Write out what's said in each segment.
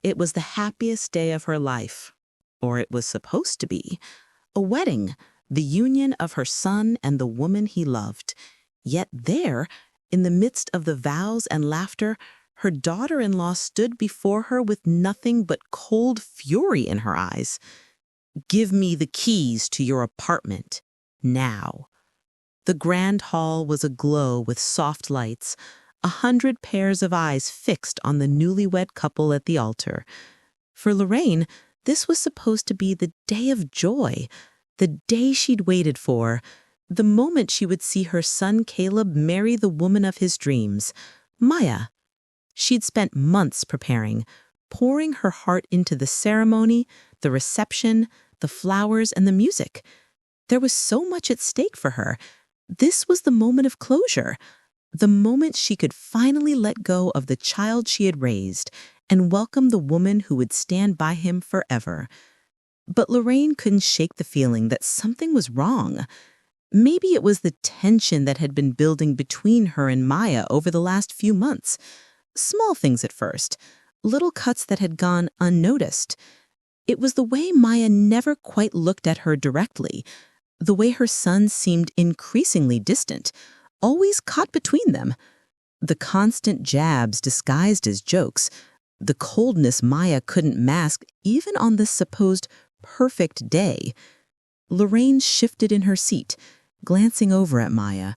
It was the happiest day of her life. Or it was supposed to be. A wedding, the union of her son and the woman he loved. Yet there, in the midst of the vows and laughter, her daughter-in-law stood before her with nothing but cold fury in her eyes. "Give me the keys to your apartment, now." The grand hall was aglow with soft lights, 100 pairs of eyes fixed on the newlywed couple at the altar. For Lorraine, this was supposed to be the day of joy, the day she'd waited for, the moment she would see her son Caleb marry the woman of his dreams, Maya. She'd spent months preparing, pouring her heart into the ceremony, the reception, the flowers, and the music. There was so much at stake for her. This was the moment of closure, the moment she could finally let go of the child she had raised and welcome the woman who would stand by him forever. But Lorraine couldn't shake the feeling that something was wrong. Maybe it was the tension that had been building between her and Maya over the last few months. Small things at first, little cuts that had gone unnoticed. It was the way Maya never quite looked at her directly, the way her son seemed increasingly distant, always caught between them. The constant jabs disguised as jokes, the coldness Maya couldn't mask even on this supposed perfect day. Lorraine shifted in her seat, glancing over at Maya.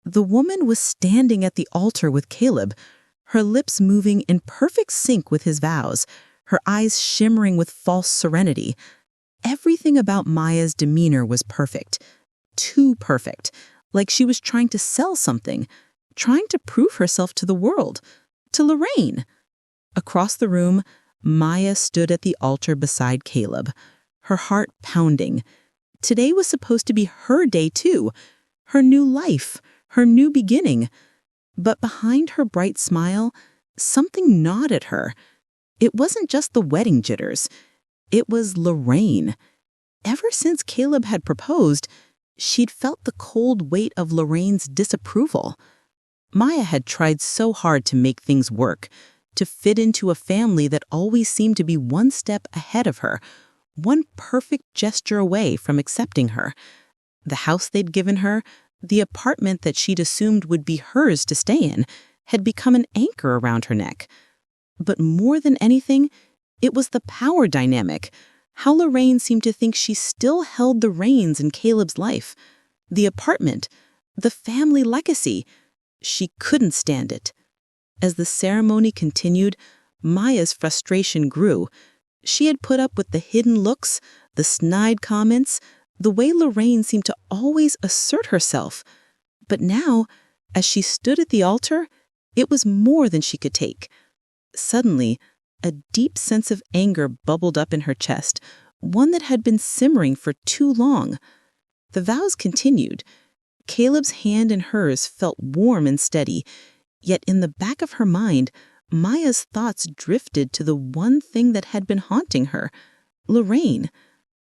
The woman was standing at the altar with Caleb, her lips moving in perfect sync with his vows, her eyes shimmering with false serenity. Everything about Maya's demeanor was perfect, too perfect, like she was trying to sell something, trying to prove herself to the world, to Lorraine. Across the room, Maya stood at the altar beside Caleb, her heart pounding. Today was supposed to be her day too, her new life, her new beginning. But behind her bright smile, something gnawed at her. It wasn't just the wedding jitters. It was Lorraine. Ever since Caleb had proposed, she'd felt the cold weight of Lorraine's disapproval. Maya had tried so hard to make things work, to fit into a family that always seemed to be one step ahead of her, one perfect gesture away from accepting her. The house they'd given her, the apartment that she'd assumed would be hers to stay in, had become an anchor around her neck. But more than anything, it was the power dynamic, how Lorraine seemed to think she still held the reins in Caleb's life. The apartment, the family legacy. She couldn't stand it. As the ceremony continued, Maya's frustration grew. She had put up with the hidden looks, the snide comments, the way Lorraine seemed to always assert herself. But now, as she stood at the altar, it was more than she could take. Suddenly, a deep sense of anger bubbled up in her chest, one that had been simmering for too long. The vows continued. Caleb's hand in hers felt warm and steady, yet in the back of her mind, Maya's thoughts drifted to the one thing that had been haunting her, Lorraine.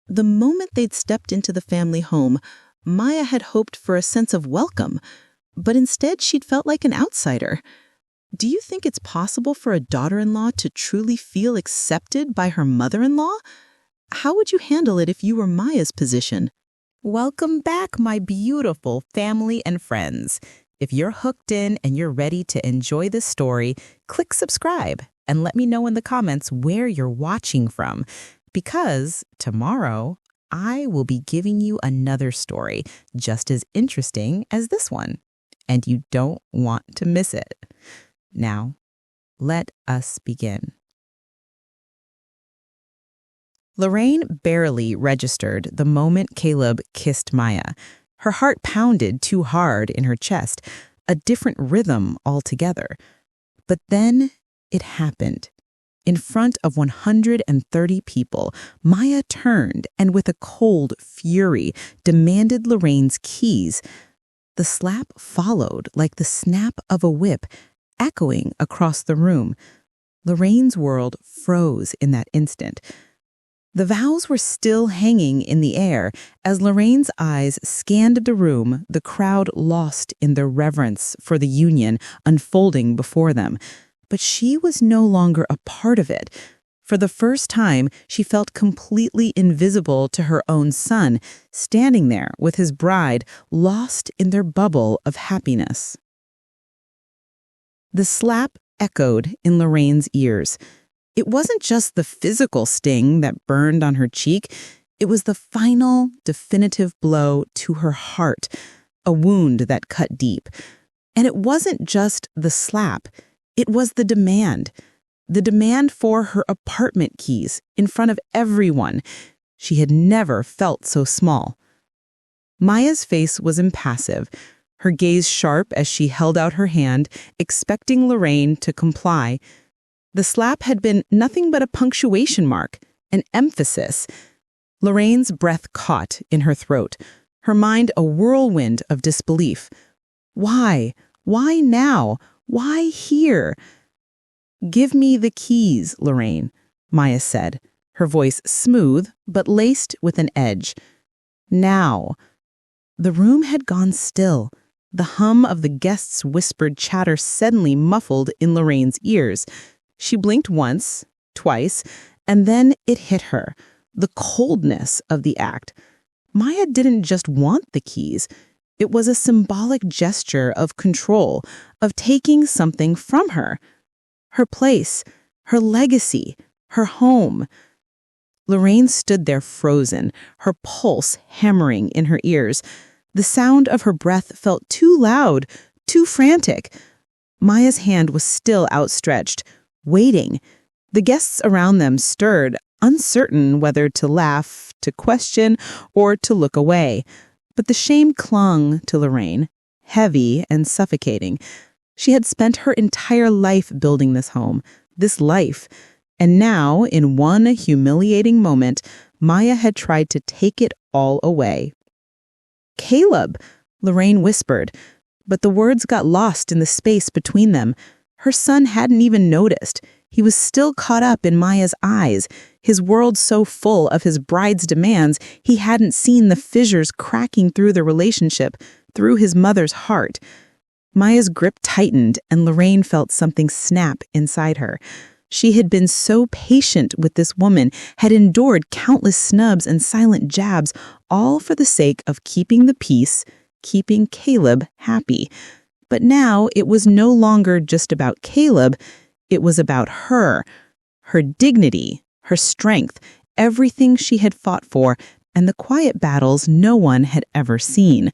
The moment they'd stepped into the family home, Maya had hoped for a sense of welcome, but instead she'd felt like an outsider. Do you think it's possible for a daughter-in-law to truly feel accepted by her mother-in-law? How would you handle it if you were Maya's position? Welcome back, my beautiful family and friends. If you're hooked in and you're ready to enjoy this story, click subscribe and let me know in the comments where you're watching from, because tomorrow I will be giving you another story just as interesting as this one, and you don't want to miss it. Now, let us begin. Lorraine barely registered the moment Caleb kissed Maya. Her heart pounded too hard in her chest, a different rhythm altogether. But then it happened. In front of 130 people, Maya turned and with a cold fury demanded Lorraine's keys. The slap followed like the snap of a whip, echoing across the room. Lorraine's world froze in that instant. The vows were still hanging in the air. As Lorraine's eyes scanned the room, the crowd lost in their reverence for the union unfolding before them. But she was no longer a part of it. For the first time, she felt completely invisible to her own son, standing there with his bride, lost in their bubble of happiness. The slap echoed in Lorraine's ears. It wasn't just the physical sting that burned on her cheek. It was the final, definitive blow to her heart, a wound that cut deep. And it wasn't just the slap. It was the demand for her apartment keys in front of everyone. She had never felt so small. Maya's face was impassive, her gaze sharp as she held out her hand, expecting Lorraine to comply. The slap had been nothing but a punctuation mark, an emphasis. Lorraine's breath caught in her throat, her mind a whirlwind of disbelief. Why? Why now? Why here? "Give me the keys, Lorraine," Maya said, her voice smooth but laced with an edge. Now. The room had gone still, the hum of the guests' whispered chatter suddenly muffled in Lorraine's ears. She blinked once, twice, and then it hit her, the coldness of the act. Maya didn't just want the keys. It was a symbolic gesture of control, of taking something from her. Her place, her legacy, her home. Lorraine stood there frozen, her pulse hammering in her ears. The sound of her breath felt too loud, too frantic. Maya's hand was still outstretched, waiting. The guests around them stirred, uncertain whether to laugh, to question, or to look away. But the shame clung to Lorraine, heavy and suffocating. She had spent her entire life building this home, this life. And now, in one humiliating moment, Maya had tried to take it all away. "Caleb," Lorraine whispered, but the words got lost in the space between them. Her son hadn't even noticed. He was still caught up in Maya's eyes, his world so full of his bride's demands, he hadn't seen the fissures cracking through the relationship, through his mother's heart. Maya's grip tightened, and Lorraine felt something snap inside her. She had been so patient with this woman, had endured countless snubs and silent jabs, all for the sake of keeping the peace, keeping Caleb happy. But now it was no longer just about Caleb, it was about her dignity, her strength, everything she had fought for, and the quiet battles no one had ever seen.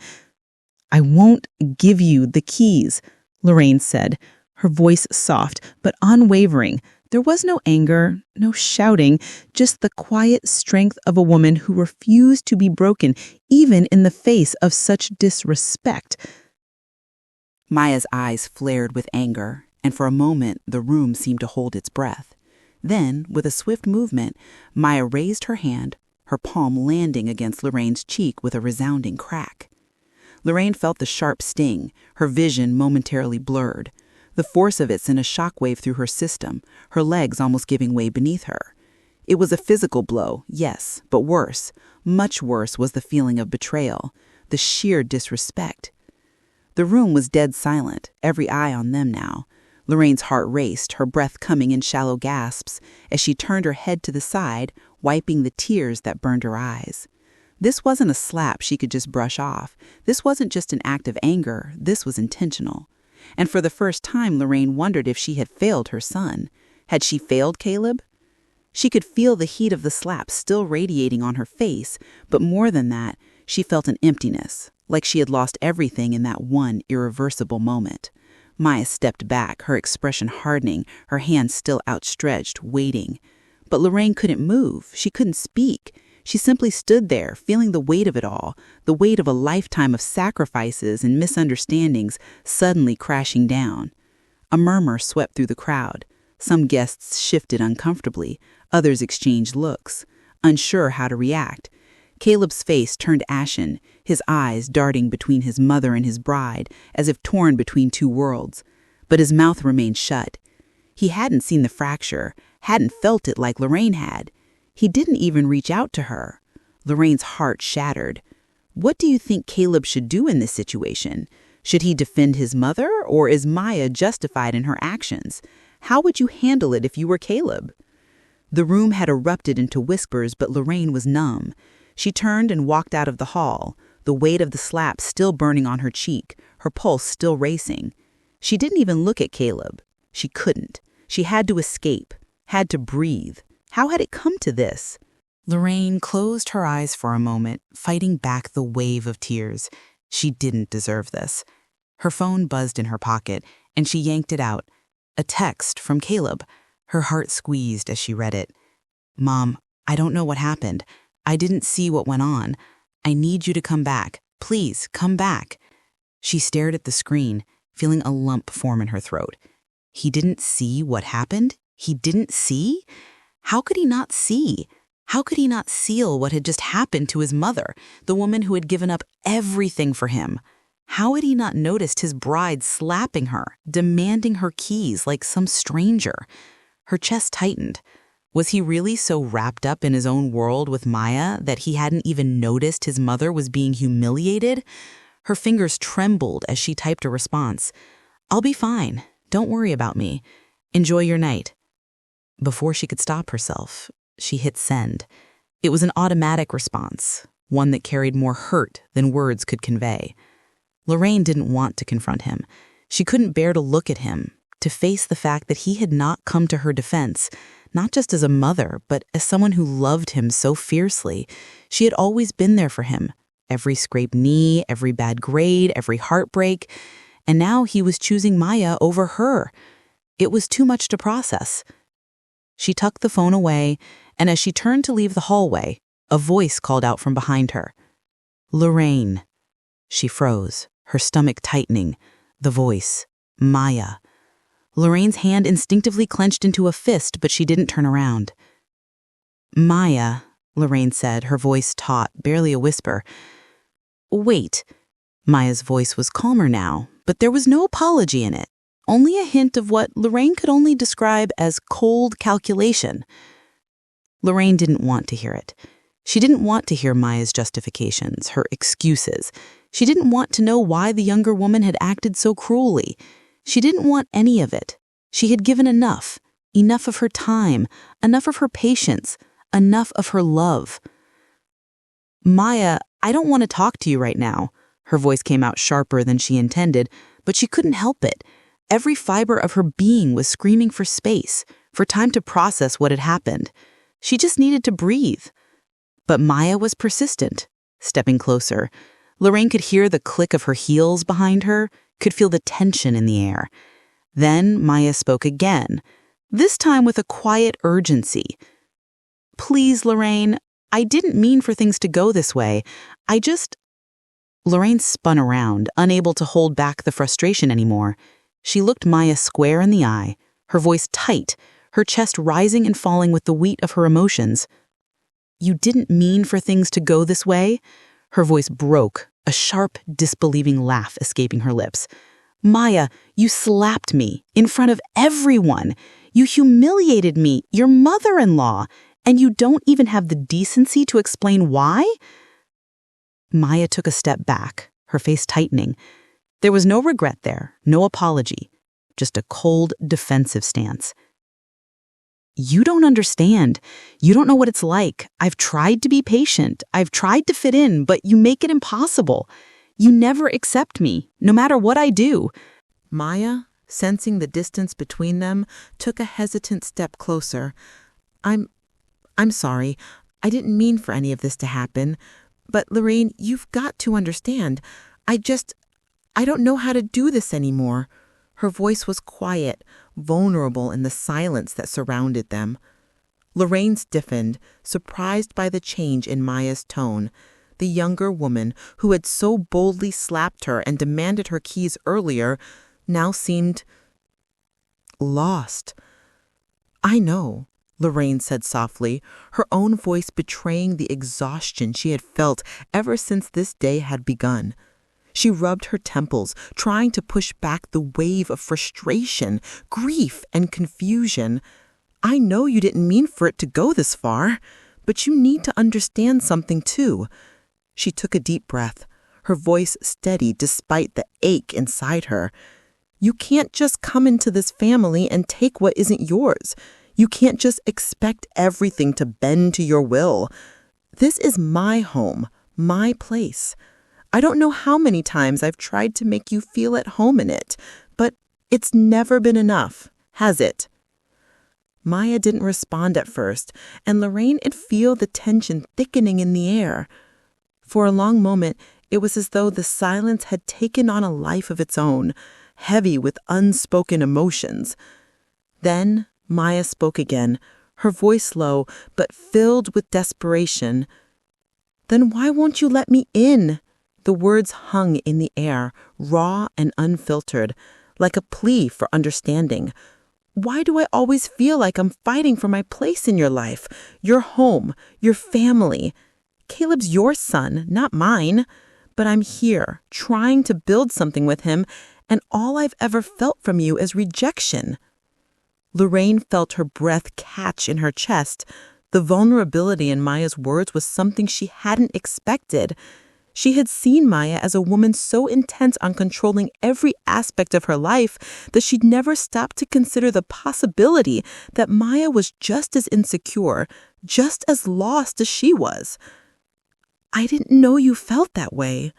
"I won't give you the keys," Lorraine said, her voice soft but unwavering. There was no anger, no shouting, just the quiet strength of a woman who refused to be broken, even in the face of such disrespect. Maya's eyes flared with anger, and for a moment the room seemed to hold its breath. Then, with a swift movement, Maya raised her hand, her palm landing against Lorraine's cheek with a resounding crack. Lorraine felt the sharp sting, her vision momentarily blurred. The force of it sent a shockwave through her system, her legs almost giving way beneath her. It was a physical blow, yes, but worse, much worse was the feeling of betrayal, the sheer disrespect. The room was dead silent, every eye on them now. Lorraine's heart raced, her breath coming in shallow gasps, as she turned her head to the side, wiping the tears that burned her eyes. This wasn't a slap she could just brush off. This wasn't just an act of anger, this was intentional. And for the first time, Lorraine wondered if she had failed her son. Had she failed Caleb? She could feel the heat of the slap still radiating on her face, but more than that, she felt an emptiness, like she had lost everything in that one irreversible moment. Maya stepped back, her expression hardening, her hand still outstretched, waiting. But Lorraine couldn't move. She couldn't speak. She simply stood there, feeling the weight of it all, the weight of a lifetime of sacrifices and misunderstandings suddenly crashing down. A murmur swept through the crowd. Some guests shifted uncomfortably. Others exchanged looks, unsure how to react. Caleb's face turned ashen, his eyes darting between his mother and his bride, as if torn between two worlds. But his mouth remained shut. He hadn't seen the fracture, hadn't felt it like Lorraine had. He didn't even reach out to her. Lorraine's heart shattered. What do you think Caleb should do in this situation? Should he defend his mother, or is Maya justified in her actions? How would you handle it if you were Caleb? The room had erupted into whispers, but Lorraine was numb. She turned and walked out of the hall, the weight of the slap still burning on her cheek, her pulse still racing. She didn't even look at Caleb. She couldn't. She had to escape, had to breathe. How had it come to this? Lorraine closed her eyes for a moment, fighting back the wave of tears. She didn't deserve this. Her phone buzzed in her pocket, and she yanked it out. A text from Caleb. Her heart squeezed as she read it. "Mom, I don't know what happened. I didn't see what went on. I need you to come back. Please, come back." She stared at the screen, feeling a lump form in her throat. He didn't see what happened? He didn't see? How could he not see? How could he not seal what had just happened to his mother, the woman who had given up everything for him? How had he not noticed his bride slapping her, demanding her keys like some stranger? Her chest tightened. Was he really so wrapped up in his own world with Maya that he hadn't even noticed his mother was being humiliated? Her fingers trembled as she typed a response. "I'll be fine. Don't worry about me. Enjoy your night." Before she could stop herself, she hit send. It was an automatic response, one that carried more hurt than words could convey. Lorraine didn't want to confront him. She couldn't bear to look at him, to face the fact that he had not come to her defense, not just as a mother, but as someone who loved him so fiercely. She had always been there for him, every scraped knee, every bad grade, every heartbreak, and now he was choosing Maya over her. It was too much to process. She tucked the phone away, and as she turned to leave the hallway, a voice called out from behind her. "Lorraine." She froze, her stomach tightening. The voice, Maya. Lorraine's hand instinctively clenched into a fist, but she didn't turn around. "Maya," Lorraine said, her voice taut, barely a whisper. "Wait." Maya's voice was calmer now, but there was no apology in it, only a hint of what Lorraine could only describe as cold calculation. Lorraine didn't want to hear it. She didn't want to hear Maya's justifications, her excuses. She didn't want to know why the younger woman had acted so cruelly. She didn't want any of it. She had given enough of her time, enough of her patience, enough of her love. "Maya, I don't want to talk to you right now." Her voice came out sharper than she intended, but she couldn't help it. Every fiber of her being was screaming for space, for time to process what had happened. She just needed to breathe. But Maya was persistent, stepping closer. Lorraine could hear the click of her heels behind her, could feel the tension in the air. Then Maya spoke again, this time with a quiet urgency. "Please, Lorraine, I didn't mean for things to go this way. Lorraine spun around, unable to hold back the frustration anymore. She looked Maya square in the eye, her voice tight, her chest rising and falling with the weight of her emotions. "You didn't mean for things to go this way?" Her voice broke, a sharp, disbelieving laugh escaping her lips. "Maya, you slapped me in front of everyone. You humiliated me, your mother-in-law, and you don't even have the decency to explain why?" Maya took a step back, her face tightening. There was no regret there, no apology, just a cold, defensive stance. "You don't understand. You don't know what it's like. I've tried to be patient. I've tried to fit in, but you make it impossible. You never accept me, no matter what I do." Maya, sensing the distance between them, took a hesitant step closer. I'm sorry. I didn't mean for any of this to happen. But Lorraine, you've got to understand. I don't know how to do this anymore." Her voice was quiet, vulnerable in the silence that surrounded them. Lorraine stiffened, surprised by the change in Maya's tone. The younger woman, who had so boldly slapped her and demanded her keys earlier, now seemed lost. "I know," Lorraine said softly, her own voice betraying the exhaustion she had felt ever since this day had begun. She rubbed her temples, trying to push back the wave of frustration, grief, and confusion. "I know you didn't mean for it to go this far, but you need to understand something too." She took a deep breath, her voice steady despite the ache inside her. "You can't just come into this family and take what isn't yours. You can't just expect everything to bend to your will. This is my home, my place. I don't know how many times I've tried to make you feel at home in it, but it's never been enough, has it? Maya didn't respond at first, and Lorraine could feel the tension thickening in the air. For a long moment, it was as though the silence had taken on a life of its own, heavy with unspoken emotions. Then Maya spoke again, her voice low but filled with desperation. "Then why won't you let me in?" The words hung in the air, raw and unfiltered, like a plea for understanding. "Why do I always feel like I'm fighting for my place in your life, your home, your family? Caleb's your son, not mine. But I'm here, trying to build something with him, and all I've ever felt from you is rejection." Lorraine felt her breath catch in her chest. The vulnerability in Maya's words was something she hadn't expected. She had seen Maya as a woman so intent on controlling every aspect of her life that she'd never stopped to consider the possibility that Maya was just as insecure, just as lost as she was. "I didn't know you felt that way,"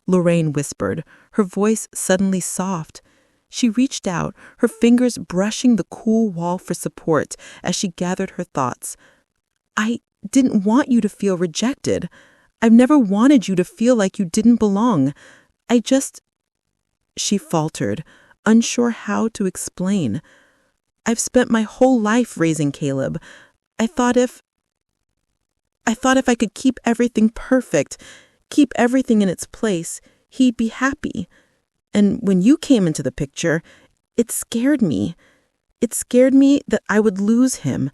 Lorraine whispered, her voice suddenly soft. She reached out, her fingers brushing the cool wall for support as she gathered her thoughts. "I didn't want you to feel rejected. I've never wanted you to feel like you didn't belong. I just—" She faltered, unsure how to explain. "I've spent my whole life raising Caleb. I thought if I could keep everything perfect, keep everything in its place, he'd be happy. And when you came into the picture, it scared me. It scared me that I would lose him."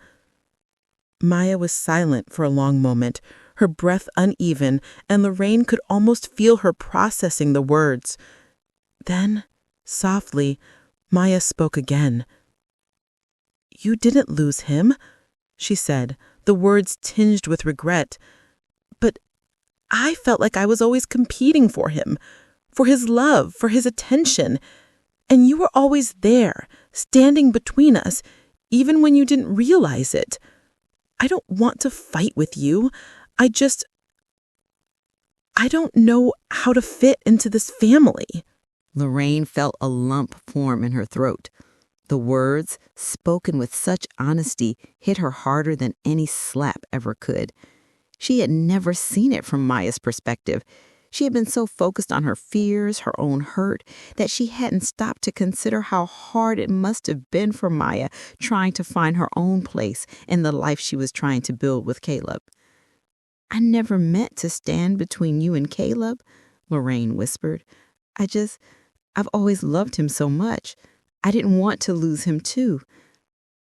Maya was silent for a long moment, her breath uneven, and Lorraine could almost feel her processing the words. Then, softly, Maya spoke again. "You didn't lose him," she said, the words tinged with regret. "But I felt like I was always competing for him, for his love, for his attention. And you were always there, standing between us, even when you didn't realize it. I don't want to fight with you. I don't know how to fit into this family." Lorraine felt a lump form in her throat. The words, spoken with such honesty, hit her harder than any slap ever could. She had never seen it from Maya's perspective. She had been so focused on her fears, her own hurt, that she hadn't stopped to consider how hard it must have been for Maya trying to find her own place in the life she was trying to build with Caleb. "I never meant to stand between you and Caleb," Lorraine whispered. I've always loved him so much. I didn't want to lose him too."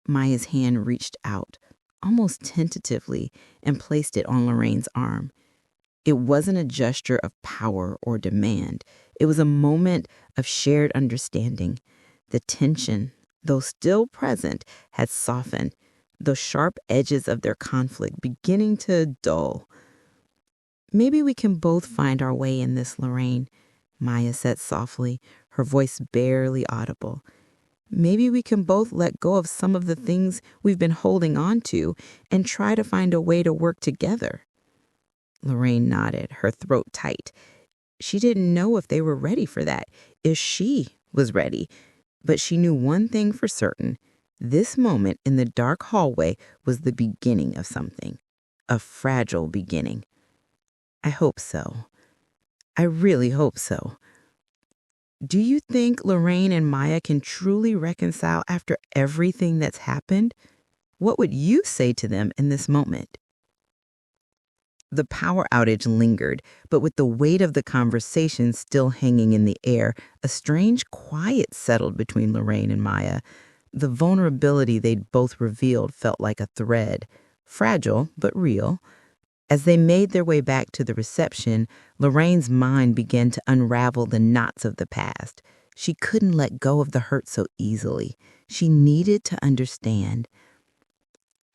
Maya's hand reached out, almost tentatively, and placed it on Lorraine's arm. It wasn't a gesture of power or demand. It was a moment of shared understanding. The tension, though still present, had softened, the sharp edges of their conflict beginning to dull. "Maybe we can both find our way in this, Lorraine," Maya said softly, her voice barely audible. "Maybe we can both let go of some of the things we've been holding on to and try to find a way to work together." Lorraine nodded, her throat tight. She didn't know if they were ready for that, if she was ready. But she knew one thing for certain. This moment in the dark hallway was the beginning of something. A fragile beginning. "I hope so. I really hope so." Do you think Lorraine and Maya can truly reconcile after everything that's happened? What would you say to them in this moment? The power outage lingered, but with the weight of the conversation still hanging in the air, a strange quiet settled between Lorraine and Maya. The vulnerability they'd both revealed felt like a thread, fragile but real. As they made their way back to the reception, Lorraine's mind began to unravel the knots of the past. She couldn't let go of the hurt so easily. She needed to understand.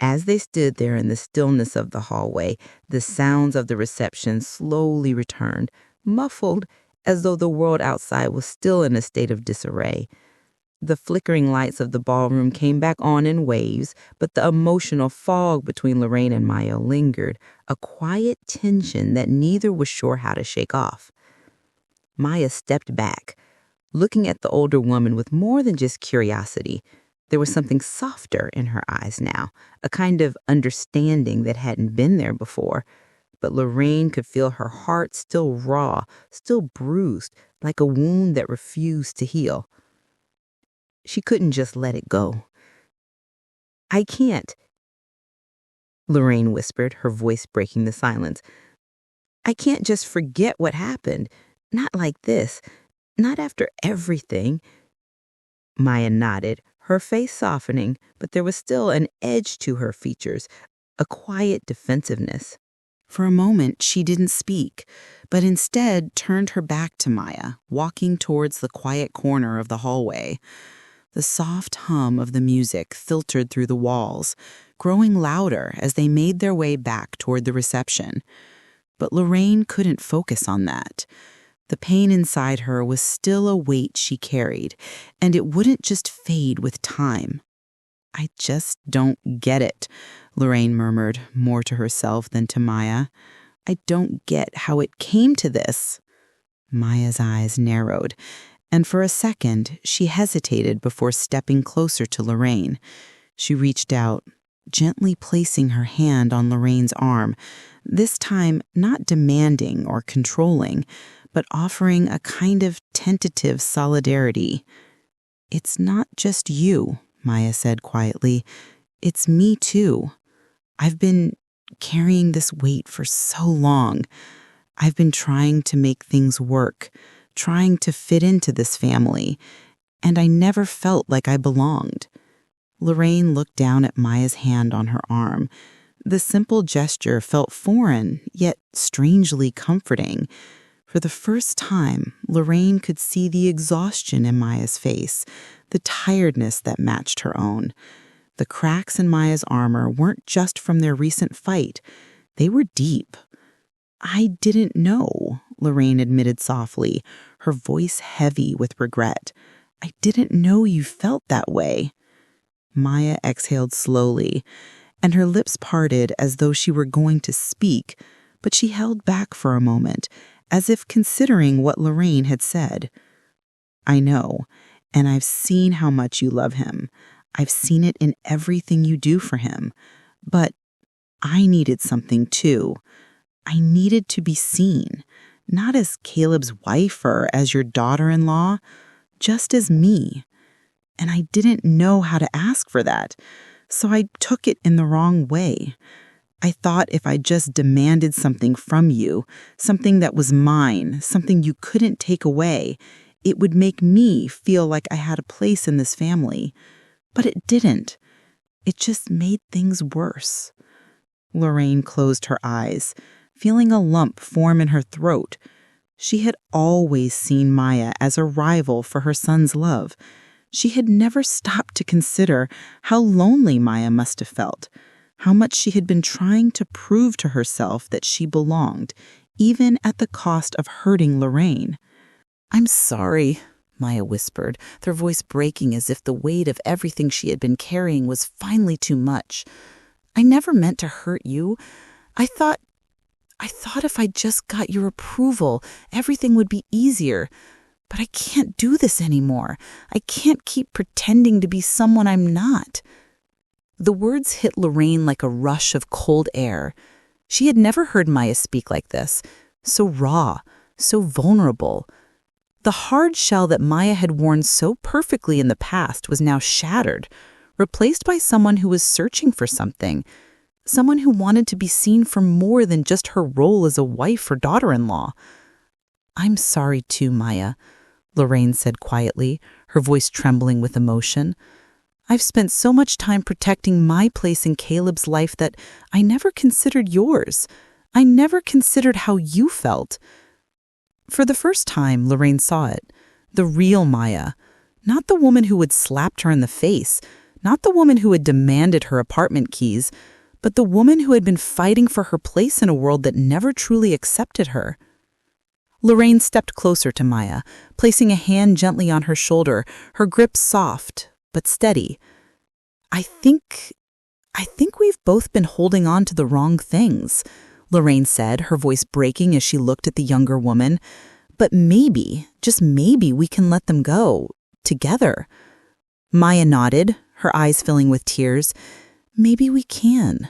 As they stood there in the stillness of the hallway, the sounds of the reception slowly returned, muffled as though the world outside was still in a state of disarray. The flickering lights of the ballroom came back on in waves, but the emotional fog between Lorraine and Maya lingered, a quiet tension that neither was sure how to shake off. Maya stepped back, looking at the older woman with more than just curiosity. There was something softer in her eyes now, a kind of understanding that hadn't been there before. But Lorraine could feel her heart still raw, still bruised, like a wound that refused to heal. She couldn't just let it go. "I can't," Lorraine whispered, her voice breaking the silence. "I can't just forget what happened. Not like this. Not after everything." Maya nodded, her face softening, but there was still an edge to her features, a quiet defensiveness. For a moment, she didn't speak, but instead turned her back to Maya, walking towards the quiet corner of the hallway. The soft hum of the music filtered through the walls, growing louder as they made their way back toward the reception. But Lorraine couldn't focus on that. The pain inside her was still a weight she carried, and it wouldn't just fade with time. "I just don't get it," Lorraine murmured, more to herself than to Maya. "I don't get how it came to this." Maya's eyes narrowed, and for a second she hesitated before stepping closer to Lorraine. She reached out, gently placing her hand on Lorraine's arm, this time not demanding or controlling, but offering a kind of tentative solidarity. "It's not just you," Maya said quietly. "It's me too. I've been carrying this weight for so long. I've been trying to make things work, trying to fit into this family, and I never felt like I belonged." Lorraine looked down at Maya's hand on her arm. The simple gesture felt foreign, yet strangely comforting. For the first time, Lorraine could see the exhaustion in Maya's face, the tiredness that matched her own. The cracks in Maya's armor weren't just from their recent fight. They were deep. "I didn't know," Lorraine admitted softly, her voice heavy with regret. "I didn't know you felt that way." Maya exhaled slowly, and her lips parted as though she were going to speak, but she held back for a moment, as if considering what Lorraine had said. "I know, and I've seen how much you love him. I've seen it in everything you do for him. But I needed something too. I needed to be seen, not as Caleb's wife or as your daughter-in-law, just as me. And I didn't know how to ask for that, so I took it in the wrong way. I thought if I just demanded something from you, something that was mine, something you couldn't take away, it would make me feel like I had a place in this family. But it didn't. It just made things worse." Lorraine closed her eyes, feeling a lump form in her throat. She had always seen Maya as a rival for her son's love. She had never stopped to consider how lonely Maya must have felt, how much she had been trying to prove to herself that she belonged, even at the cost of hurting Lorraine. "I'm sorry," Maya whispered, their voice breaking as if the weight of everything she had been carrying was finally too much. "I never meant to hurt you. I thought if I just got your approval, everything would be easier. But I can't do this anymore. I can't keep pretending to be someone I'm not." The words hit Lorraine like a rush of cold air. She had never heard Maya speak like this, so raw, so vulnerable. The hard shell that Maya had worn so perfectly in the past was now shattered, replaced by someone who was searching for something, someone who wanted to be seen for more than just her role as a wife or daughter-in-law. "I'm sorry too, Maya," Lorraine said quietly, her voice trembling with emotion. "I've spent so much time protecting my place in Caleb's life that I never considered yours. I never considered how you felt." For the first time, Lorraine saw it. The real Maya. Not the woman who had slapped her in the face. Not the woman who had demanded her apartment keys. But the woman who had been fighting for her place in a world that never truly accepted her. Lorraine stepped closer to Maya, placing a hand gently on her shoulder, her grip soft but steady. I think we've both been holding on to the wrong things," Lorraine said, her voice breaking as she looked at the younger woman. "But maybe, just maybe, we can let them go, together." Maya nodded, her eyes filling with tears. "Maybe we can."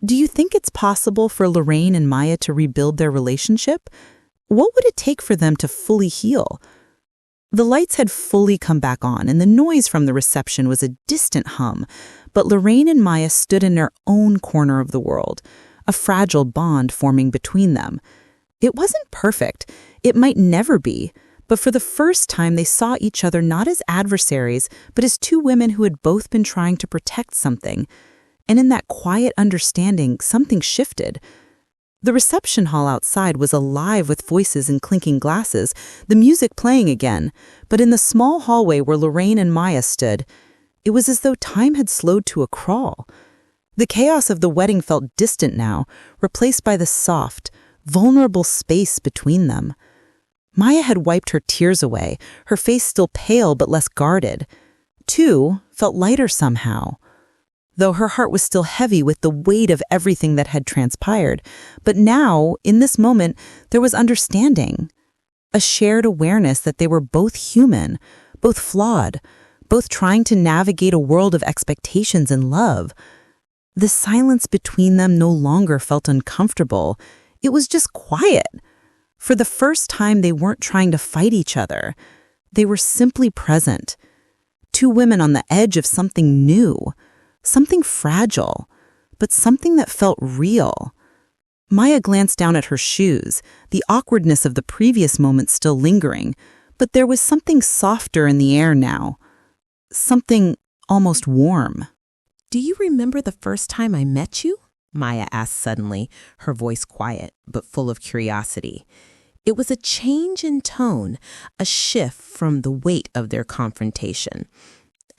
"Do you think it's possible for Lorraine and Maya to rebuild their relationship? What would it take for them to fully heal?" The lights had fully come back on, and the noise from the reception was a distant hum, but Lorraine and Maya stood in their own corner of the world, a fragile bond forming between them. It wasn't perfect, it might never be, but for the first time they saw each other not as adversaries, but as two women who had both been trying to protect something. And in that quiet understanding, something shifted. The reception hall outside was alive with voices and clinking glasses, the music playing again, but in the small hallway where Lorraine and Maya stood, it was as though time had slowed to a crawl. The chaos of the wedding felt distant now, replaced by the soft, vulnerable space between them. Maya had wiped her tears away, her face still pale but less guarded. Tu felt lighter somehow, though her heart was still heavy with the weight of everything that had transpired. But now, in this moment, there was understanding, a shared awareness that they were both human, both flawed, both trying to navigate a world of expectations and love. The silence between them no longer felt uncomfortable. It was just quiet. For the first time, they weren't trying to fight each other. They were simply present. Two women on the edge of something new. Something fragile, but something that felt real. Maya glanced down at her shoes, the awkwardness of the previous moment still lingering, but there was something softer in the air now. Something almost warm. "Do you remember the first time I met you?" Maya asked suddenly, her voice quiet but full of curiosity. It was a change in tone, a shift from the weight of their confrontation.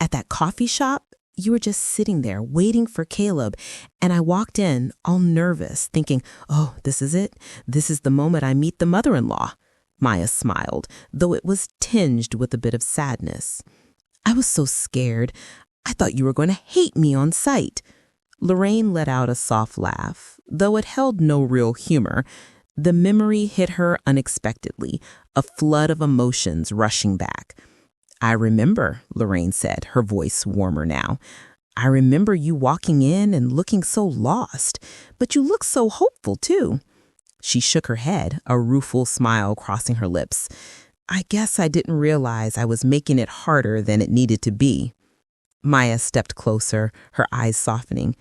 "At that coffee shop, you were just sitting there waiting for Caleb, and I walked in all nervous, thinking, oh, this is it. This is the moment I meet the mother-in-law." Maya smiled, though it was tinged with a bit of sadness. "I was so scared. I thought you were going to hate me on sight." Lorraine let out a soft laugh, though it held no real humor. The memory hit her unexpectedly, a flood of emotions rushing back. "I remember," Lorraine said, her voice warmer now. "I remember you walking in and looking so lost, but you looked so hopeful, too." She shook her head, a rueful smile crossing her lips. "I guess I didn't realize I was making it harder than it needed to be." Maya stepped closer, her eyes softening.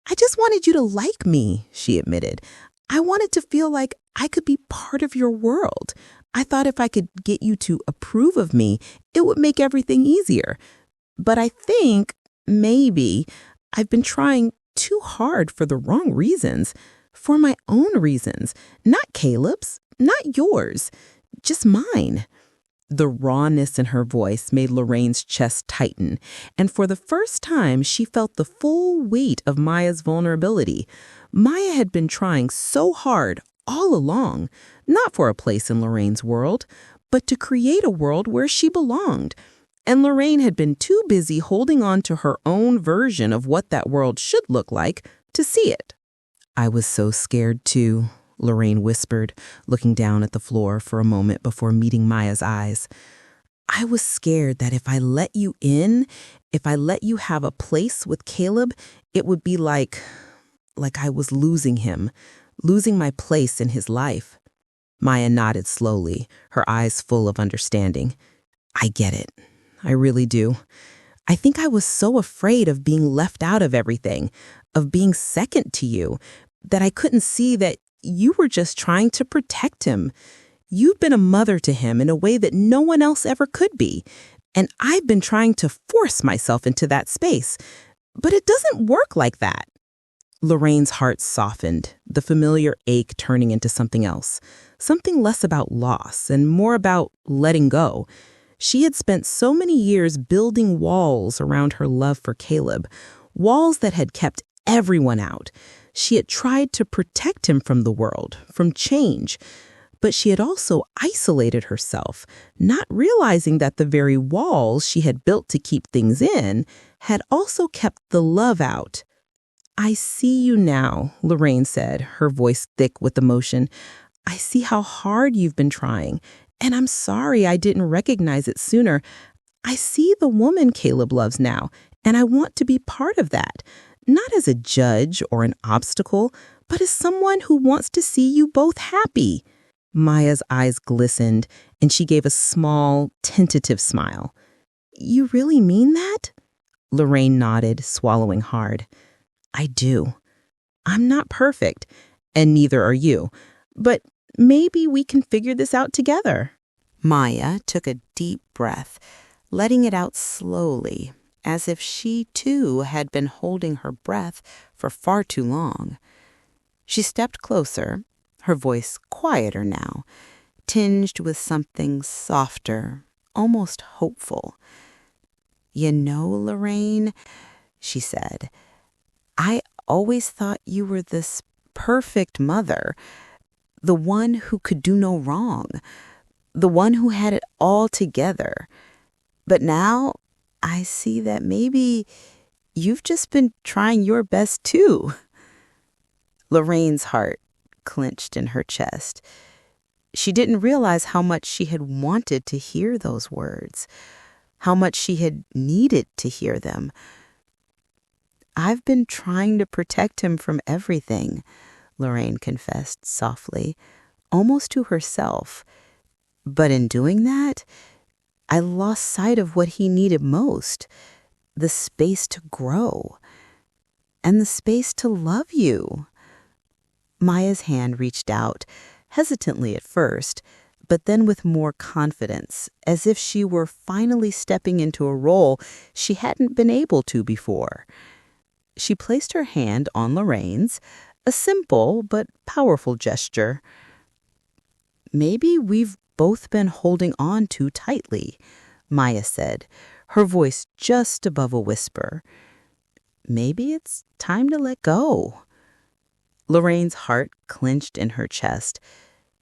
"I just wanted you to like me," she admitted. "I wanted to feel like I could be part of your world. I thought if I could get you to approve of me, it would make everything easier. But I think, maybe, I've been trying too hard for the wrong reasons. For my own reasons. Not Caleb's, not yours. Just mine." The rawness in her voice made Lorraine's chest tighten, and for the first time she felt the full weight of Maya's vulnerability. Maya had been trying so hard all along, not for a place in Lorraine's world, but to create a world where she belonged. And Lorraine had been too busy holding on to her own version of what that world should look like to see it. "I was so scared too," Lorraine whispered, looking down at the floor for a moment before meeting Maya's eyes. "I was scared that if I let you in, if I let you have a place with Caleb, it would be like I was losing him, losing my place in his life." Maya nodded slowly, her eyes full of understanding. "I get it. I really do. I think I was so afraid of being left out of everything, of being second to you, that I couldn't see that you were just trying to protect him. You've been a mother to him in a way that no one else ever could be, and I've been trying to force myself into that space. But it doesn't work like that." Lorraine's heart softened, the familiar ache turning into something else, something less about loss and more about letting go. She had spent so many years building walls around her love for Caleb, walls that had kept everyone out. She had tried to protect him from the world, from change. But she had also isolated herself, not realizing that the very walls she had built to keep things in had also kept the love out. "I see you now," Lorraine said, her voice thick with emotion. "I see how hard you've been trying, and I'm sorry I didn't recognize it sooner. I see the woman Caleb loves now, and I want to be part of that, not as a judge or an obstacle, but as someone who wants to see you both happy." Maya's eyes glistened, and she gave a small, tentative smile. "You really mean that?" Lorraine nodded, swallowing hard. "I do. I'm not perfect, and neither are you, but maybe we can figure this out together." Maya took a deep breath, letting it out slowly, as if she too had been holding her breath for far too long. She stepped closer, her voice quieter now, tinged with something softer, almost hopeful. "You know, Lorraine," she said, "I always thought you were this perfect mother, the one who could do no wrong, the one who had it all together. But now I see that maybe you've just been trying your best too." Lorraine's heart clenched in her chest. She didn't realize how much she had wanted to hear those words, how much she had needed to hear them. "I've been trying to protect him from everything," Lorraine confessed softly, almost to herself. "But in doing that, I lost sight of what he needed most, the space to grow, and the space to love you." Maya's hand reached out, hesitantly at first, but then with more confidence, as if she were finally stepping into a role she hadn't been able to before. She placed her hand on Lorraine's, a simple but powerful gesture. "Maybe we've both been holding on too tightly," Maya said, her voice just above a whisper. "Maybe it's time to let go." Lorraine's heart clenched in her chest.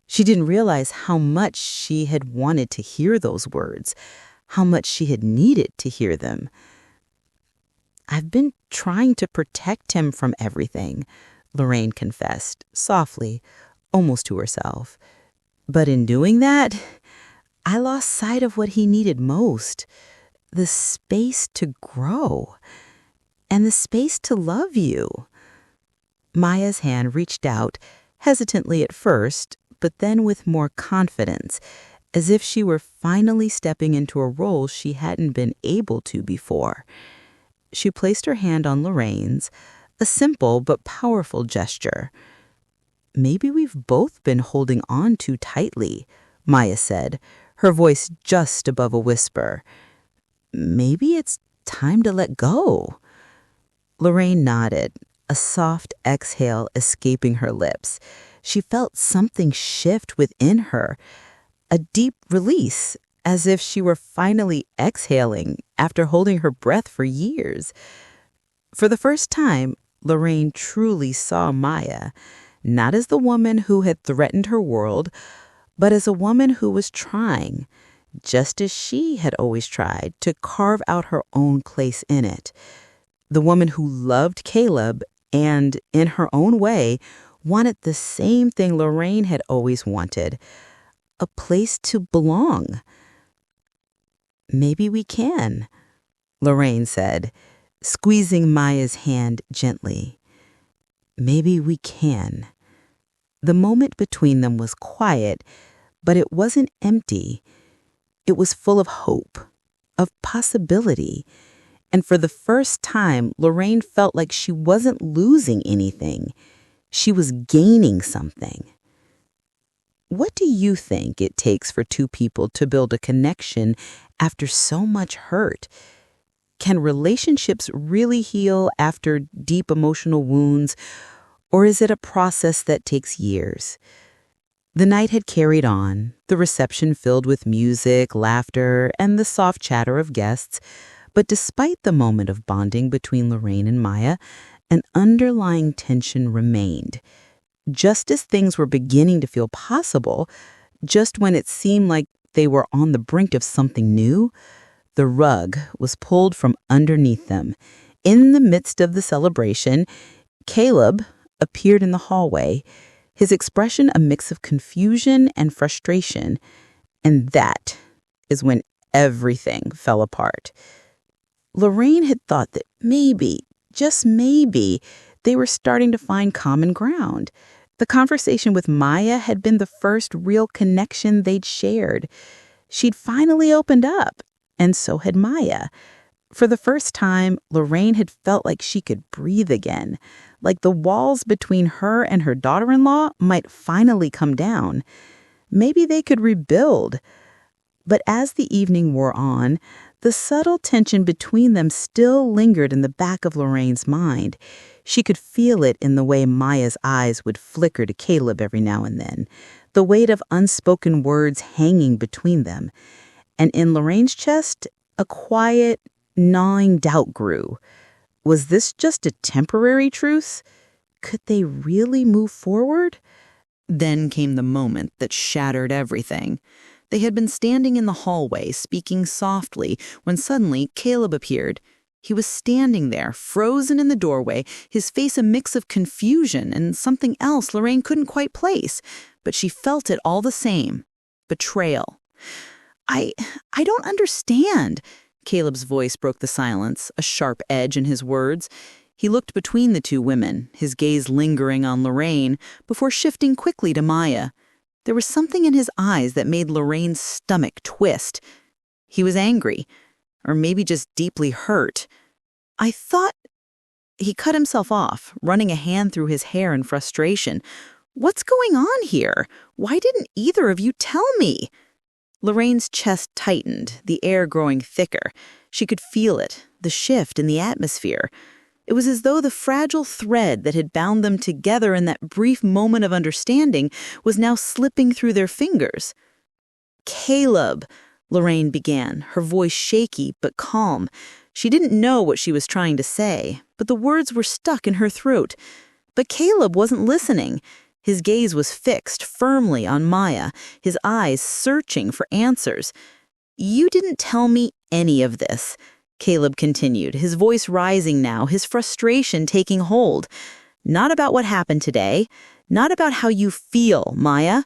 She didn't realize how much she had wanted to hear those words, how much she had needed to hear them. "I've been trying to protect him from everything," Lorraine confessed, softly, almost to herself. "But in doing that, I lost sight of what he needed most, the space to grow, and the space to love you." Maya's hand reached out, hesitantly at first, but then with more confidence, as if she were finally stepping into a role she hadn't been able to before. She placed her hand on Lorraine's, a simple but powerful gesture. "Maybe we've both been holding on too tightly," Maya said, her voice just above a whisper. "Maybe it's time to let go." Lorraine nodded, a soft exhale escaping her lips. She felt something shift within her, a deep release, as if she were finally exhaling after holding her breath for years. For the first time, Lorraine truly saw Maya, not as the woman who had threatened her world, but as a woman who was trying, just as she had always tried, to carve out her own place in it. The woman who loved Caleb and, in her own way, wanted the same thing Lorraine had always wanted, a place to belong. "Maybe we can," Lorraine said, squeezing Maya's hand gently. "Maybe we can." The moment between them was quiet, but it wasn't empty. It was full of hope, of possibility. And for the first time, Lorraine felt like she wasn't losing anything. She was gaining something. What do you think it takes for two people to build a connection after so much hurt? Can relationships really heal after deep emotional wounds, or is it a process that takes years? The night had carried on, the reception filled with music, laughter, and the soft chatter of guests. But despite the moment of bonding between Lorraine and Maya, an underlying tension remained. Just as things were beginning to feel possible, just when it seemed like they were on the brink of something new, the rug was pulled from underneath them. In the midst of the celebration, Caleb appeared in the hallway, his expression a mix of confusion and frustration, and that is when everything fell apart. Lorraine had thought that maybe, just maybe, they were starting to find common ground. The conversation with Maya had been the first real connection they'd shared. She'd finally opened up, and so had Maya. For the first time, Lorraine had felt like she could breathe again, like the walls between her and her daughter-in-law might finally come down. Maybe they could rebuild. But as the evening wore on, the subtle tension between them still lingered in the back of Lorraine's mind. She could feel it in the way Maya's eyes would flicker to Caleb every now and then, the weight of unspoken words hanging between them. And in Lorraine's chest, a quiet, gnawing doubt grew. Was this just a temporary truce? Could they really move forward? Then came the moment that shattered everything. They had been standing in the hallway, speaking softly, when suddenly Caleb appeared. He was standing there, frozen in the doorway, his face a mix of confusion and something else Lorraine couldn't quite place, but she felt it all the same. Betrayal. I don't understand. Caleb's voice broke the silence, a sharp edge in his words. He looked between the two women, his gaze lingering on Lorraine, before shifting quickly to Maya. There was something in his eyes that made Lorraine's stomach twist. He was angry, or maybe just deeply hurt. I thought... He cut himself off, running a hand through his hair in frustration. What's going on here? Why didn't either of you tell me? Lorraine's chest tightened, the air growing thicker. She could feel it, the shift in the atmosphere. It was as though the fragile thread that had bound them together in that brief moment of understanding was now slipping through their fingers. Caleb, Lorraine began, her voice shaky but calm. She didn't know what she was trying to say, but the words were stuck in her throat. But Caleb wasn't listening. His gaze was fixed firmly on Maya, his eyes searching for answers. You didn't tell me any of this, Caleb continued, his voice rising now, his frustration taking hold. Not about what happened today, not about how you feel, Maya.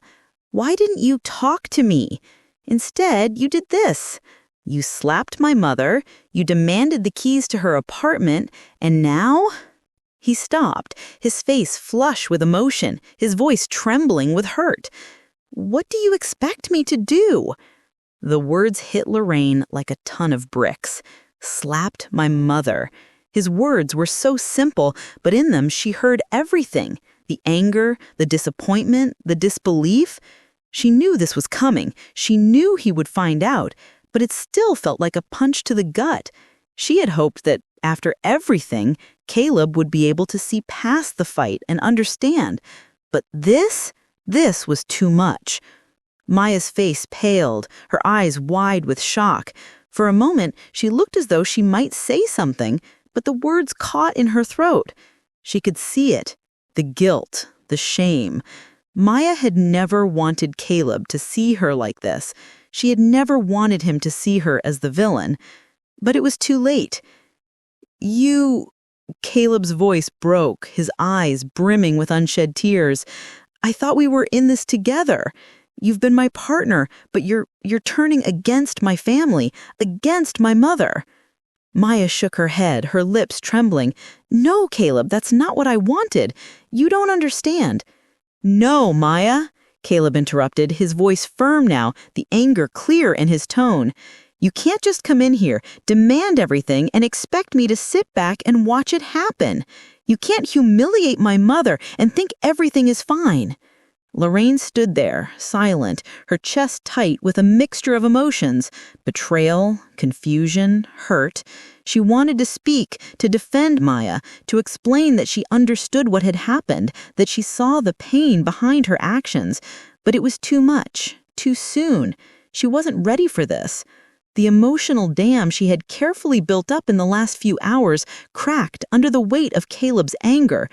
Why didn't you talk to me? Instead, you did this. You slapped my mother, you demanded the keys to her apartment, and now... He stopped, his face flush with emotion, his voice trembling with hurt. What do you expect me to do? The words hit Lorraine like a ton of bricks. Slapped my mother. His words were so simple, but in them she heard everything. The anger, the disappointment, the disbelief. She knew this was coming. She knew he would find out, but it still felt like a punch to the gut. She had hoped that, after everything, Caleb would be able to see past the fight and understand. But this was too much. Maya's face paled, her eyes wide with shock. For a moment, she looked as though she might say something, but the words caught in her throat. She could see it, the guilt, the shame. Maya had never wanted Caleb to see her like this. She had never wanted him to see her as the villain. But it was too late. Caleb's voice broke, his eyes brimming with unshed tears. I thought we were in this together. You've been my partner, but you're turning against my family, against my mother. Maya shook her head, her lips trembling. No, Caleb, that's not what I wanted. You don't understand. No, Maya, Caleb interrupted, his voice firm now, the anger clear in his tone. You can't just come in here, demand everything, and expect me to sit back and watch it happen. You can't humiliate my mother and think everything is fine. Lorraine stood there, silent, her chest tight with a mixture of emotions, betrayal, confusion, hurt. She wanted to speak, to defend Maya, to explain that she understood what had happened, that she saw the pain behind her actions. But it was too much, too soon. She wasn't ready for this. The emotional dam she had carefully built up in the last few hours cracked under the weight of Caleb's anger.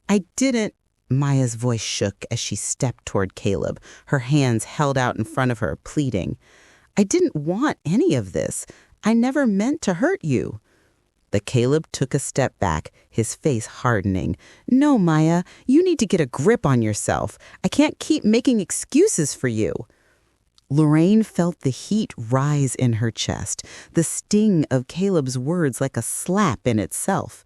I didn't Maya's voice shook as she stepped toward Caleb, her hands held out in front of her, pleading. I didn't want any of this. I never meant to hurt you. But Caleb took a step back, his face hardening. No, Maya, you need to get a grip on yourself. I can't keep making excuses for you. Lorraine felt the heat rise in her chest, the sting of Caleb's words like a slap in itself.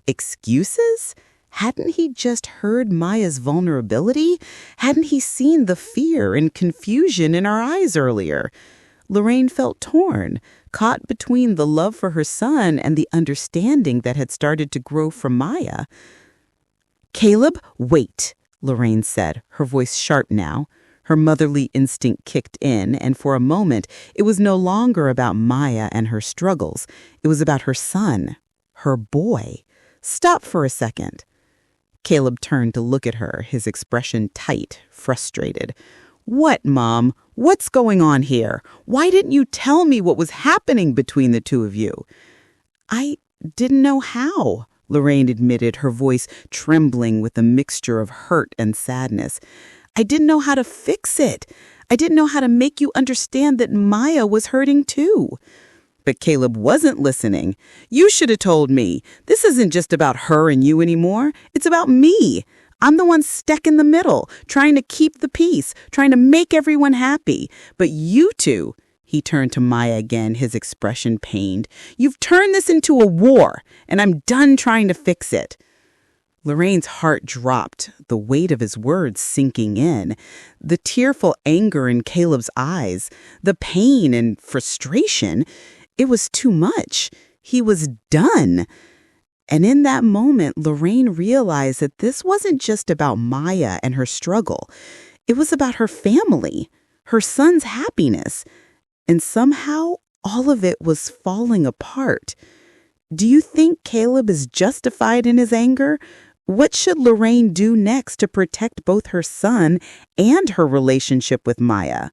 Excuses? Hadn't he just heard Maya's vulnerability? Hadn't he seen the fear and confusion in her eyes earlier? Lorraine felt torn, caught between the love for her son and the understanding that had started to grow from Maya. Caleb, wait, Lorraine said, her voice sharp now. Her motherly instinct kicked in, and for a moment, it was no longer about Maya and her struggles. It was about her son, her boy. Stop for a second. Caleb turned to look at her, his expression tight, frustrated. What, Mom? What's going on here? Why didn't you tell me what was happening between the two of you? I didn't know how, Lorraine admitted, her voice trembling with a mixture of hurt and sadness. I didn't know how to fix it. I didn't know how to make you understand that Maya was hurting too. But Caleb wasn't listening. You should have told me. This isn't just about her and you anymore. It's about me. I'm the one stuck in the middle, trying to keep the peace, trying to make everyone happy. But you two, he turned to Maya again, his expression pained. You've turned this into a war, and I'm done trying to fix it. Lorraine's heart dropped, the weight of his words sinking in, the tearful anger in Caleb's eyes, the pain and frustration. It was too much. He was done. And in that moment, Lorraine realized that this wasn't just about Maya and her struggle. It was about her family, her son's happiness. And somehow, all of it was falling apart. Do you think Caleb is justified in his anger? What should Lorraine do next to protect both her son and her relationship with Maya?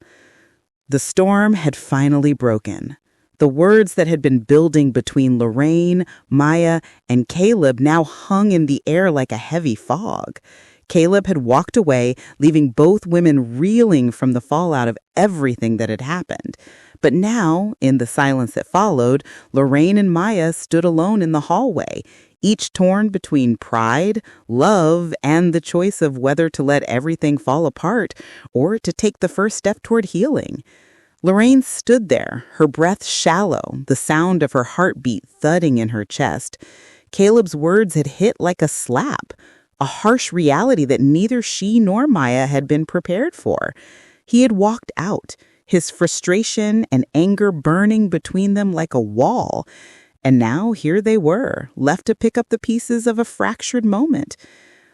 The storm had finally broken. The words that had been building between Lorraine, Maya, and Caleb now hung in the air like a heavy fog. Caleb had walked away, leaving both women reeling from the fallout of everything that had happened. But now, in the silence that followed, Lorraine and Maya stood alone in the hallway, each torn between pride, love, and the choice of whether to let everything fall apart or to take the first step toward healing. Lorraine stood there, her breath shallow, the sound of her heartbeat thudding in her chest. Caleb's words had hit like a slap, a harsh reality that neither she nor Maya had been prepared for. He had walked out, his frustration and anger burning between them like a wall. And now here they were, left to pick up the pieces of a fractured moment.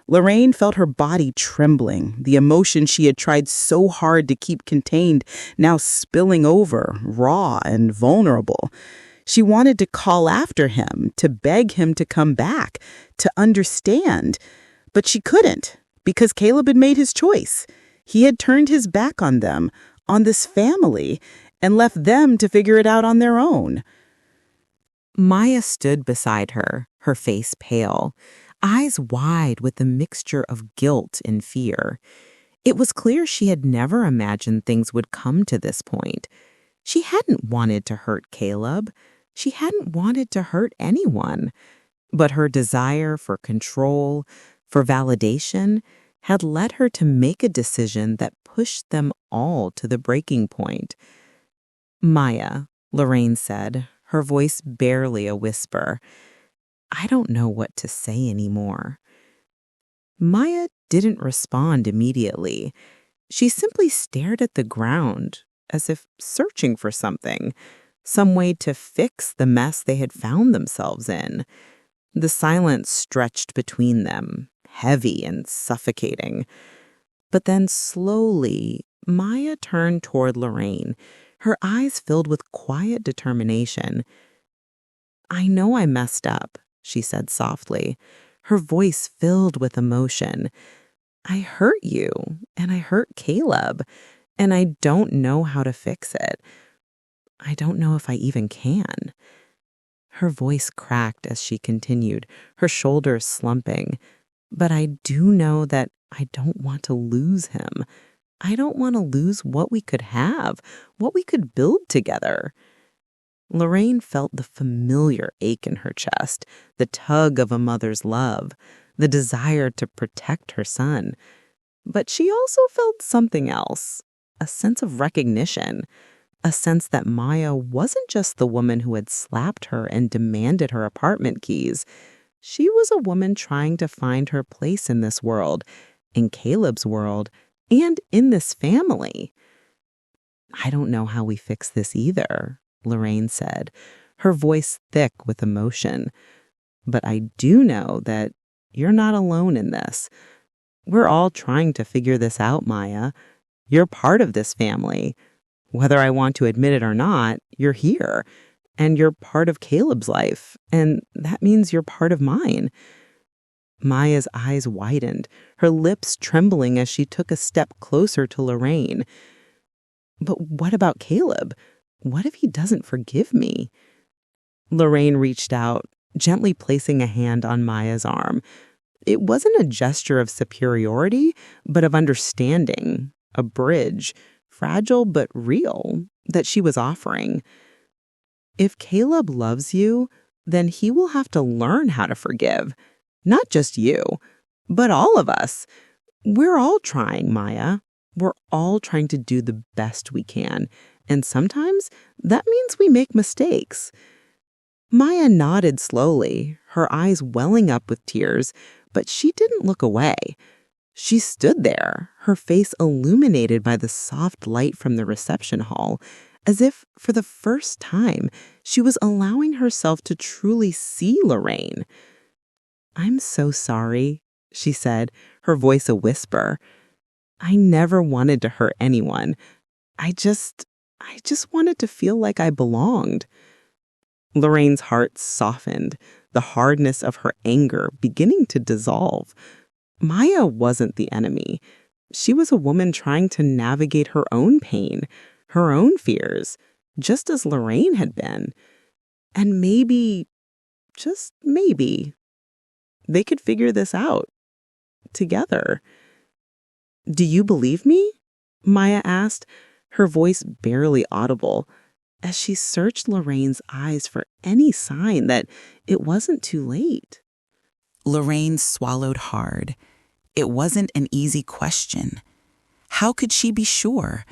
Lorraine felt her body trembling, the emotion she had tried so hard to keep contained now spilling over, raw and vulnerable. She wanted to call after him, to beg him to come back, to understand. But she couldn't, because Caleb had made his choice. He had turned his back on them, on this family, and left them to figure it out on their own. Maya stood beside her, her face pale, eyes wide with the mixture of guilt and fear. It was clear she had never imagined things would come to this point. She hadn't wanted to hurt Caleb. She hadn't wanted to hurt anyone. But her desire for control, for validation, had led her to make a decision that pushed them all to the breaking point. Maya, Lorraine said, her voice barely a whisper, I don't know what to say anymore. Maya didn't respond immediately. She simply stared at the ground, as if searching for something, some way to fix the mess they had found themselves in. The silence stretched between them, heavy and suffocating. But then slowly, Maya turned toward Lorraine, her eyes filled with quiet determination. I know I messed up, she said softly, her voice filled with emotion. I hurt you, and I hurt Caleb, and I don't know how to fix it. I don't know if I even can. Her voice cracked as she continued, her shoulders slumping. But I do know that I don't want to lose him. I don't want to lose what we could have, what we could build together. Lorraine felt the familiar ache in her chest, the tug of a mother's love, the desire to protect her son. But she also felt something else, a sense of recognition, a sense that Maya wasn't just the woman who had slapped her and demanded her apartment keys. She was a woman trying to find her place in this world, in Caleb's world, and in this family. "I don't know how we fix this either," Lorraine said, her voice thick with emotion. "But I do know that you're not alone in this. We're all trying to figure this out, Maya. You're part of this family. Whether I want to admit it or not, you're here. And you're part of Caleb's life, and that means you're part of mine." Maya's eyes widened, her lips trembling as she took a step closer to Lorraine. "But what about Caleb? What if he doesn't forgive me?" Lorraine reached out, gently placing a hand on Maya's arm. It wasn't a gesture of superiority, but of understanding, a bridge, fragile but real, that she was offering. "If Caleb loves you, then he will have to learn how to forgive. Not just you, but all of us. We're all trying, Maya. We're all trying to do the best we can. And sometimes that means we make mistakes." Maya nodded slowly, her eyes welling up with tears, but she didn't look away. She stood there, her face illuminated by the soft light from the reception hall, as if, for the first time, she was allowing herself to truly see Lorraine. "I'm so sorry," she said, her voice a whisper. "I never wanted to hurt anyone. I just wanted to feel like I belonged." Lorraine's heart softened, the hardness of her anger beginning to dissolve. Maya wasn't the enemy. She was a woman trying to navigate her own pain, her own fears, just as Lorraine had been. And maybe, just maybe, they could figure this out together. "Do you believe me?" Maya asked, her voice barely audible, as she searched Lorraine's eyes for any sign that it wasn't too late. Lorraine swallowed hard. It wasn't an easy question. How could she be sure?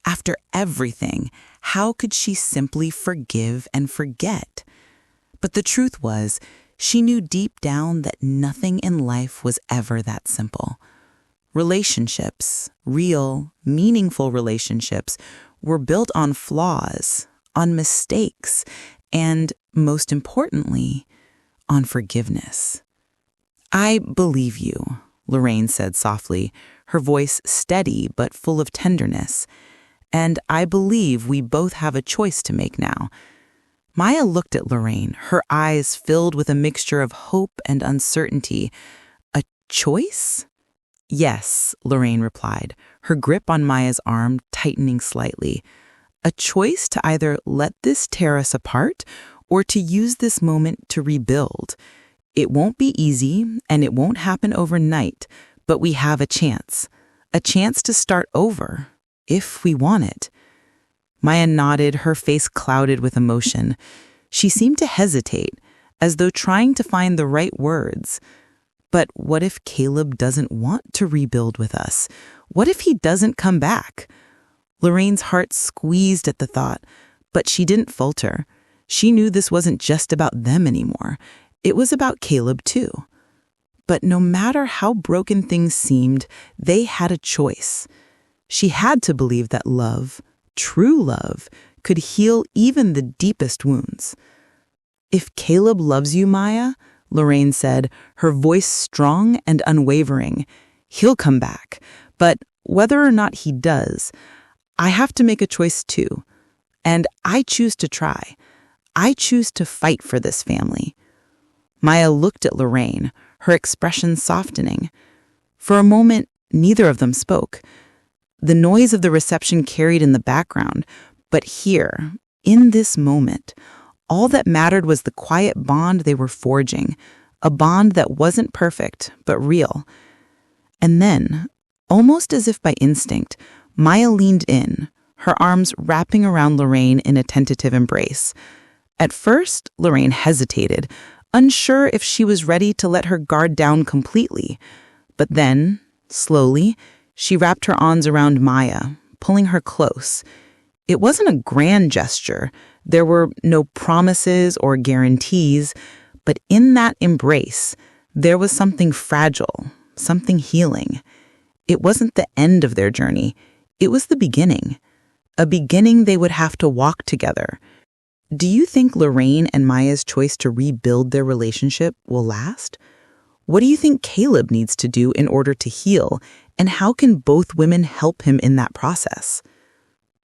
After everything, how could she simply forgive and forget? But the truth was, she knew deep down that nothing in life was ever that simple. Relationships, real, meaningful relationships, were built on flaws, on mistakes, and, most importantly, on forgiveness. "I believe you," Lorraine said softly, her voice steady but full of tenderness. "And I believe we both have a choice to make now." Maya looked at Lorraine, her eyes filled with a mixture of hope and uncertainty. "A choice?" "Yes," Lorraine replied, her grip on Maya's arm tightening slightly. "A choice to either let this tear us apart or to use this moment to rebuild. It won't be easy and it won't happen overnight, but we have a chance to start over, if we want it." Maya nodded, her face clouded with emotion. She seemed to hesitate, as though trying to find the right words. But what if Caleb doesn't want to rebuild with us? What if he doesn't come back? Lorraine's heart squeezed at the thought, but she didn't falter. She knew this wasn't just about them anymore. It was about Caleb too. But no matter how broken things seemed, they had a choice. She had to believe that love, true love, could heal even the deepest wounds. "If Caleb loves you, Maya," Lorraine said, her voice strong and unwavering, "he'll come back. But whether or not he does, I have to make a choice too. And I choose to try. I choose to fight for this family." Maya looked at Lorraine, her expression softening. For a moment, neither of them spoke. The noise of the reception carried in the background, but here, in this moment, all that mattered was the quiet bond they were forging, a bond that wasn't perfect, but real. And then, almost as if by instinct, Maya leaned in, her arms wrapping around Lorraine in a tentative embrace. At first, Lorraine hesitated, unsure if she was ready to let her guard down completely. But then, slowly, she wrapped her arms around Maya, pulling her close. It wasn't a grand gesture. There were no promises or guarantees, but in that embrace, there was something fragile, something healing. It wasn't the end of their journey. It was the beginning, a beginning they would have to walk together. Do you think Lorraine and Maya's choice to rebuild their relationship will last? What do you think Caleb needs to do in order to heal, and how can both women help him in that process?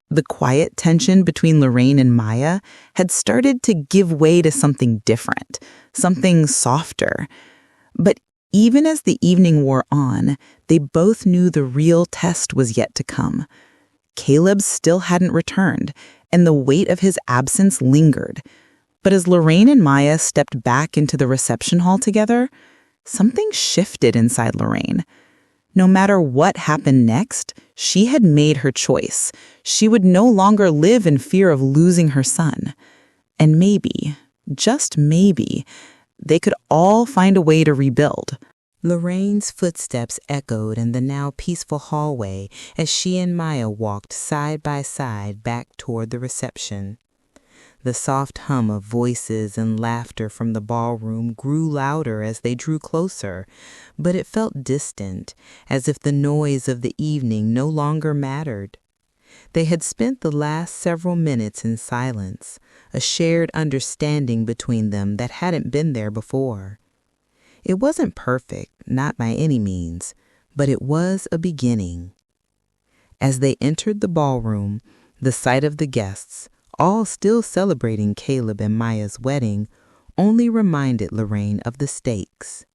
The quiet tension between Lorraine and Maya had started to give way to something different, something softer. But even as the evening wore on, they both knew the real test was yet to come. Caleb still hadn't returned, and the weight of his absence lingered. But as Lorraine and Maya stepped back into the reception hall together, something shifted inside Lorraine. No matter what happened next, she had made her choice. She would no longer live in fear of losing her son. And maybe, just maybe, they could all find a way to rebuild. Lorraine's footsteps echoed in the now peaceful hallway as she and Maya walked side by side back toward the reception. The soft hum of voices and laughter from the ballroom grew louder as they drew closer, but it felt distant, as if the noise of the evening no longer mattered. They had spent the last several minutes in silence, a shared understanding between them that hadn't been there before. It wasn't perfect, not by any means, but it was a beginning. As they entered the ballroom, the sight of the guests, all still celebrating Caleb and Maya's wedding, only reminded Lorraine of the stakes.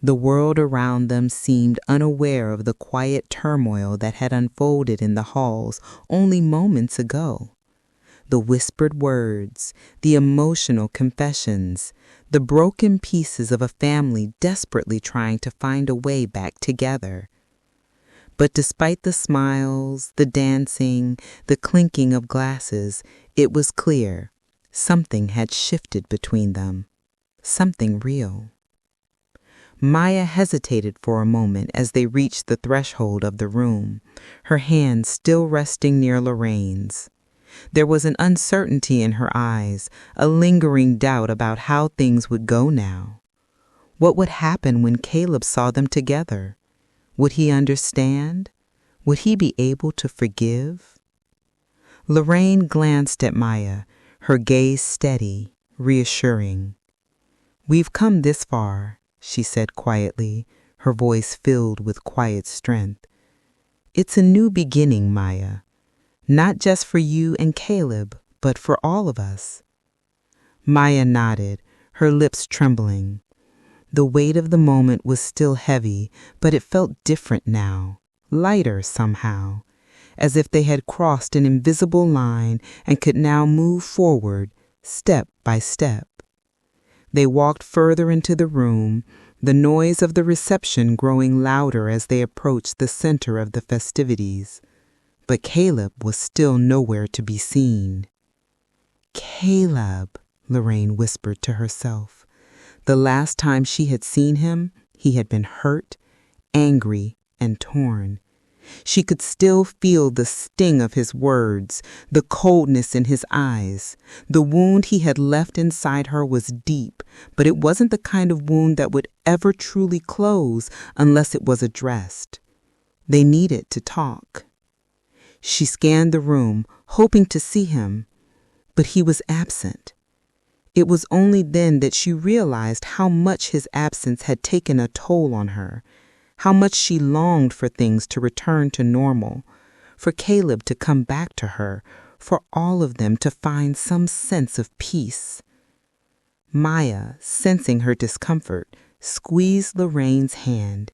The world around them seemed unaware of the quiet turmoil that had unfolded in the halls only moments ago. The whispered words, the emotional confessions, the broken pieces of a family desperately trying to find a way back together. But despite the smiles, the dancing, the clinking of glasses, it was clear something had shifted between them, something real. Maya hesitated for a moment as they reached the threshold of the room, her hand still resting near Lorraine's. There was an uncertainty in her eyes, a lingering doubt about how things would go now. What would happen when Caleb saw them together? Would he understand? Would he be able to forgive? Lorraine glanced at Maya, her gaze steady, reassuring. "We've come this far," she said quietly, her voice filled with quiet strength. "It's a new beginning, Maya. Not just for you and Caleb, but for all of us." Maya nodded, her lips trembling. The weight of the moment was still heavy, but it felt different now, lighter somehow, as if they had crossed an invisible line and could now move forward, step by step. They walked further into the room, the noise of the reception growing louder as they approached the center of the festivities. But Caleb was still nowhere to be seen. "Caleb," Lorraine whispered to herself. The last time she had seen him, he had been hurt, angry, and torn. She could still feel the sting of his words, the coldness in his eyes. The wound he had left inside her was deep, but it wasn't the kind of wound that would ever truly close unless it was addressed. They needed to talk. She scanned the room, hoping to see him, but he was absent. It was only then that she realized how much his absence had taken a toll on her, how much she longed for things to return to normal, for Caleb to come back to her, for all of them to find some sense of peace. Maya, sensing her discomfort, squeezed Lorraine's hand.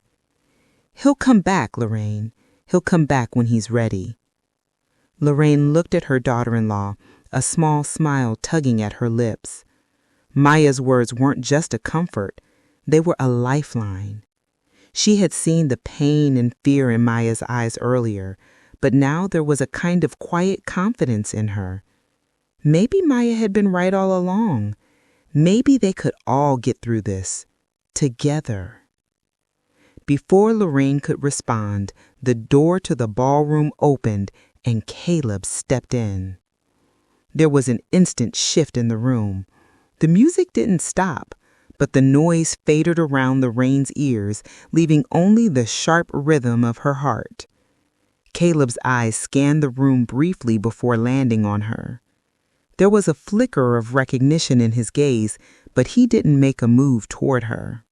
"He'll come back, Lorraine. He'll come back when he's ready." Lorraine looked at her daughter-in-law, a small smile tugging at her lips. Maya's words weren't just a comfort. They were a lifeline. She had seen the pain and fear in Maya's eyes earlier, but now there was a kind of quiet confidence in her. Maybe Maya had been right all along. Maybe they could all get through this, together. Before Lorraine could respond, the door to the ballroom opened and Caleb stepped in. There was an instant shift in the room. The music didn't stop, but the noise faded around Lorraine's ears, leaving only the sharp rhythm of her heart. Caleb's eyes scanned the room briefly before landing on her. There was a flicker of recognition in his gaze, but he didn't make a move toward her.